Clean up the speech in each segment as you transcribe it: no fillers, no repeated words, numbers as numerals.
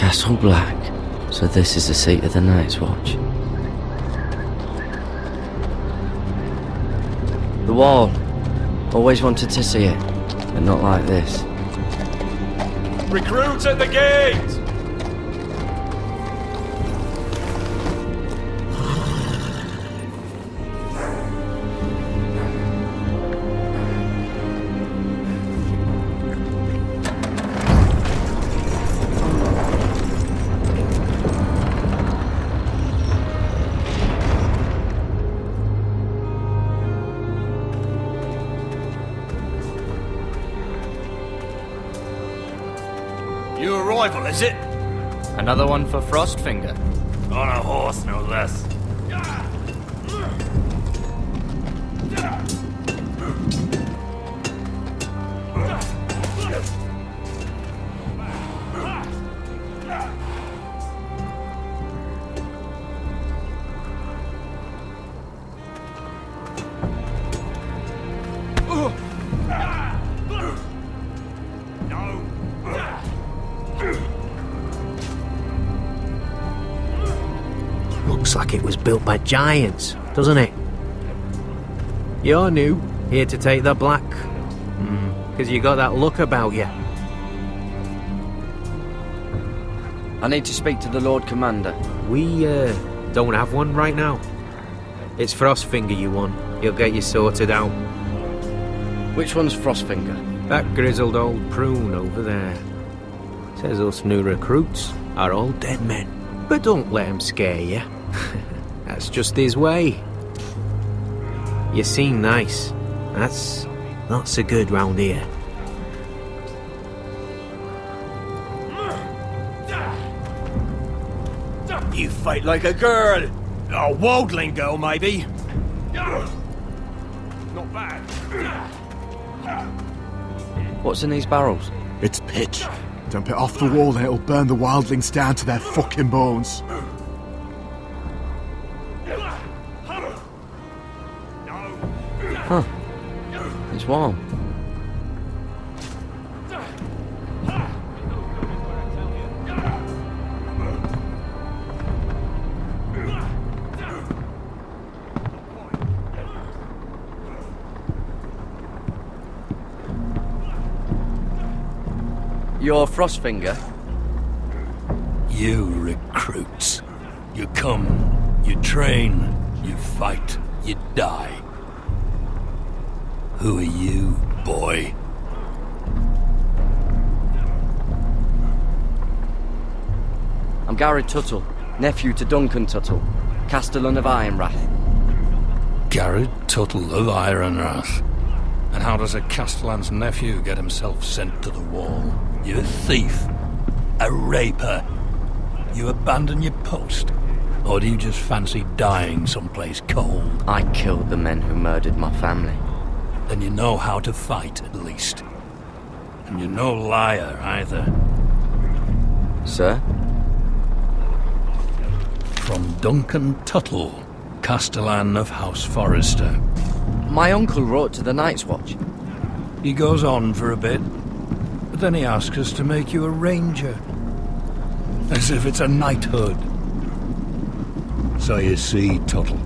Castle Black. So this is the seat of the Night's Watch. The wall. Always wanted to see it, but not like this. Recruits at the gate! New arrival, is it? Another one for Frostfinger. On a horse, no less. Looks like it was built by giants, doesn't it? You're new, here to take the black. Because you got that look about you. I need to speak to the Lord Commander. We, don't have one right now. It's Frostfinger you want. He'll get you sorted out. Which one's Frostfinger? That grizzled old prune over there. Says us new recruits are all dead men. But don't let him scare you. That's just his way. You seem nice. That's not so good round here. You fight like a girl. A wildling girl, maybe. Not bad. What's in these barrels? It's pitch. Dump it off the wall and it'll burn the wildlings down to their fucking bones. Huh. It's warm. You're Frostfinger? You recruits. You come, you train, you fight, you die. Who are you, boy? I'm Gary Tuttle, nephew to Duncan Tuttle, Castellan of Ironrath. Garrett Tuttle of Ironrath. And how does a Castellan's nephew get himself sent to the wall? You a thief? A raper? You abandon your post? Or do you just fancy dying someplace cold? I killed the men who murdered my family. Then you know how to fight, at least. And you're no liar, either. Sir? From Duncan Tuttle, Castellan of House Forrester. My uncle wrote to the Night's Watch. He goes on for a bit, but then he asks us to make you a ranger. As if it's a knighthood. So you see, Tuttle,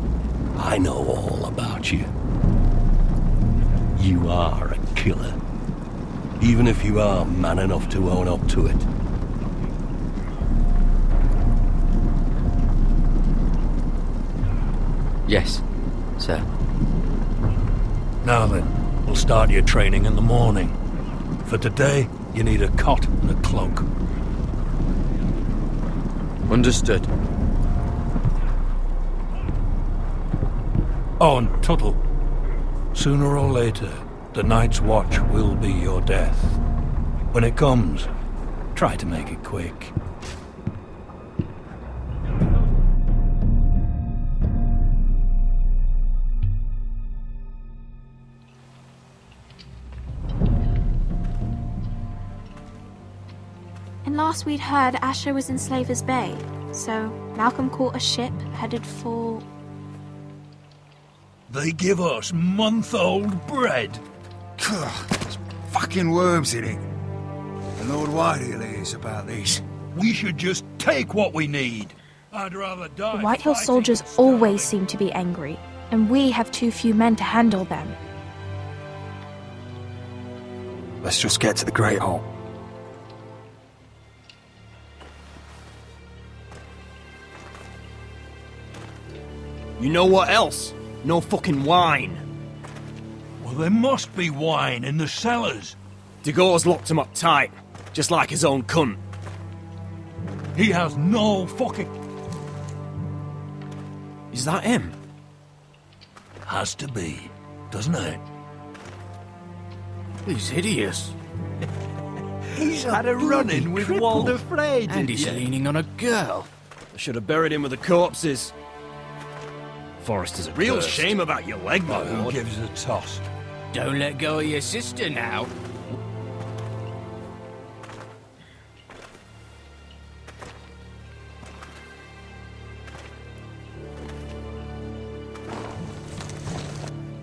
I know all about you. You are a killer. Even if you are man enough to own up to it. Yes, sir. Now then, we'll start your training in the morning. For today, you need a cot and a cloak. Understood. Oh, and Tuttle, sooner or later, the Night's Watch will be your death. When it comes, try to make it quick. And last we'd heard, Asher was in Slaver's Bay, so Malcolm caught a ship headed for... They give us month-old bread. There's fucking worms in it. And Lord Whitehill hears about these. We should just take what we need. I'd rather die. The White Hill fighting soldiers than starving. always seem to be angry, and we have too few men to handle them. Let's just get to the Great Hall. You know what else? No fucking wine. Well, there must be wine in the cellars. Degore's locked him up tight, just like his own cunt. He has no fucking... Is that him? Has to be, doesn't it? He's hideous. He's had a run-in with Walder Frey, And he's leaning on a girl. I should have buried him with the corpses. Forrester's a Real cursed. shame about your leg, my Oh, who lord. gives a toss? Don't let go of your sister now.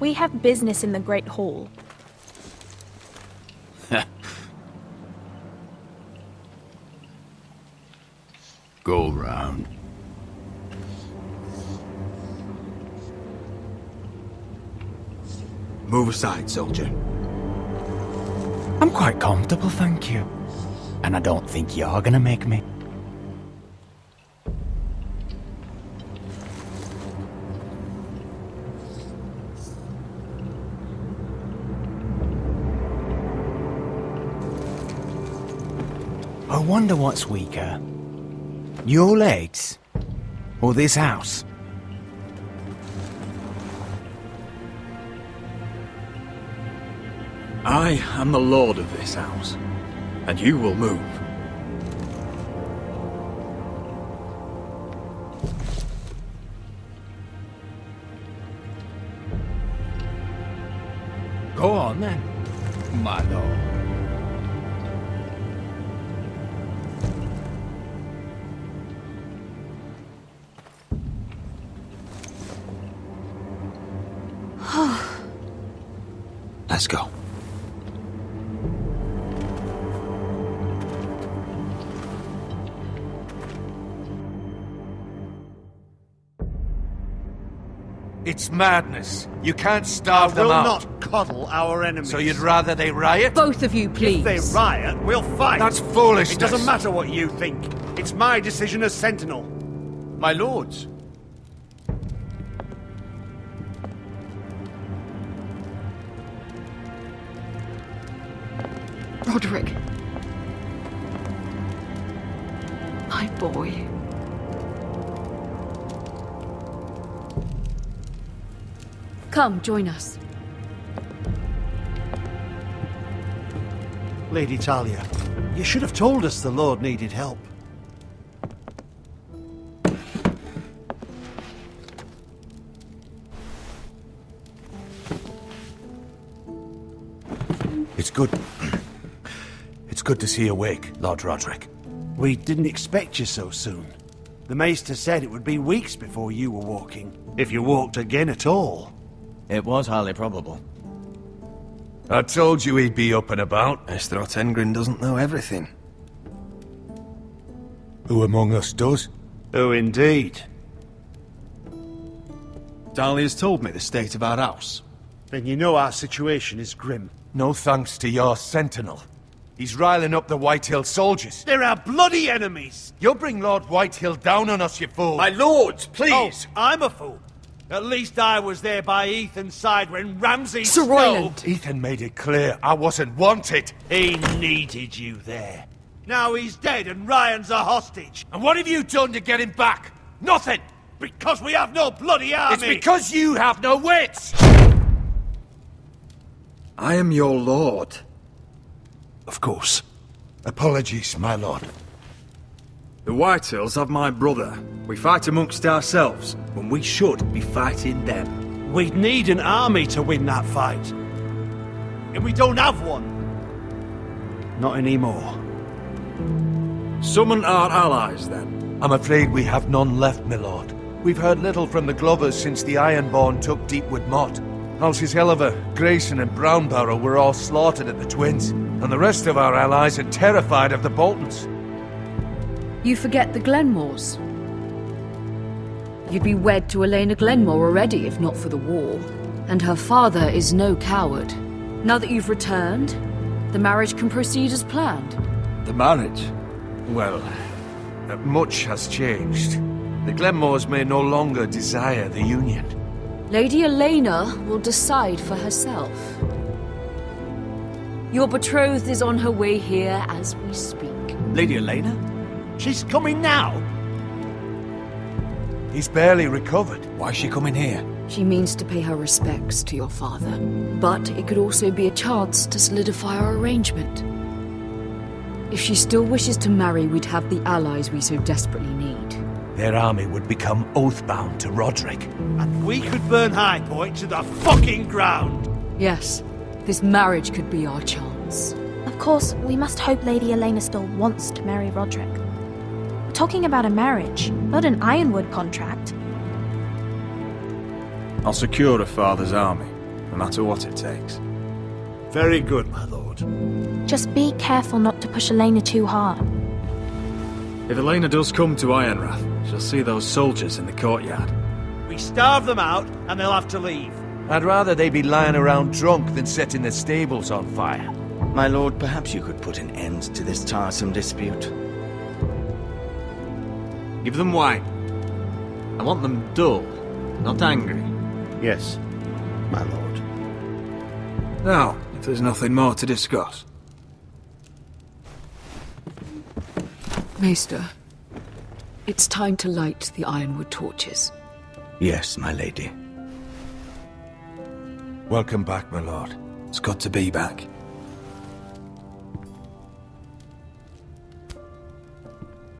We have business in the Great Hall. Go round. Move aside, soldier. I'm quite comfortable, thank you. And I don't think you're gonna make me. I wonder what's weaker. Your legs? Or this house? I am the lord of this house, and you will move. Go on then, my lord. Let's go. It's madness. You can't starve them We'll out. not coddle our enemies. So you'd rather they riot? Both of you, please. If they riot, we'll fight. That's foolishness. It doesn't matter what you think. It's my decision as Sentinel. My lords. Roderick. My boy. Come, join us. Lady Talia, you should have told us the Lord needed help. It's good. It's good to see you awake, Lord Roderick. We didn't expect you so soon. The Maester said it would be weeks before you were walking, if you walked again at all. It was highly probable. I told you he'd be up and about. Mr. Ottengren doesn't know everything. Who among us does? Oh, indeed. Dahlia's told me the state of our house. Then you know our situation is grim. No thanks to your sentinel. He's riling up the Whitehill soldiers. They're our bloody enemies! You'll bring Lord Whitehill down on us, you fool! My lords, please! Oh, I'm a fool. At least I was there by Ethan's side when Ramsay... Sir Royland! Ethan made it clear I wasn't wanted. He needed you there. Now he's dead and Ryan's a hostage. And what have you done to get him back? Nothing! Because we have no bloody army! It's because you have no wits! I am your lord. Of course. Apologies, my lord. The Whitehills have my brother. We fight amongst ourselves, when we should be fighting them. We'd need an army to win that fight. And we don't have one. Not anymore. Summon our allies, then. I'm afraid we have none left, my lord. We've heard little from the Glovers since the Ironborn took Deepwood Motte. Halsey's Helliver, Grayson and Brownbarrow were all slaughtered at the Twins, and the rest of our allies are terrified of the Boltons. You forget the Glenmores. You'd be wed to Elena Glenmore already if not for the war. And her father is no coward. Now that you've returned, the marriage can proceed as planned. The marriage? Well, much has changed. The Glenmores may no longer desire the union. Lady Elena will decide for herself. Your betrothed is on her way here as we speak. Lady Elena? She's coming now? He's barely recovered. Why's she coming here? She means to pay her respects to your father. But it could also be a chance to solidify our arrangement. If she still wishes to marry, we'd have the allies we so desperately need. Their army would become oath-bound to Roderick. And we could burn High Point to the fucking ground! Yes, this marriage could be our chance. Of course, we must hope Lady Elena still wants to marry Roderick. We're talking about a marriage, not an Ironwood contract. I'll secure her father's army, no matter what it takes. Very good, my lord. Just be careful not to push Elena too hard. If Elena does come to Ironrath, she'll see those soldiers in the courtyard. We starve them out, and they'll have to leave. I'd rather they be lying around drunk than setting the stables on fire. My lord, perhaps you could put an end to this tiresome dispute. Give them wine. I want them dull, not angry. Yes, my lord. Now, if there's nothing more to discuss. Maester, it's time to light the Ironwood torches. Yes, my lady. Welcome back, my lord. It's good to be back.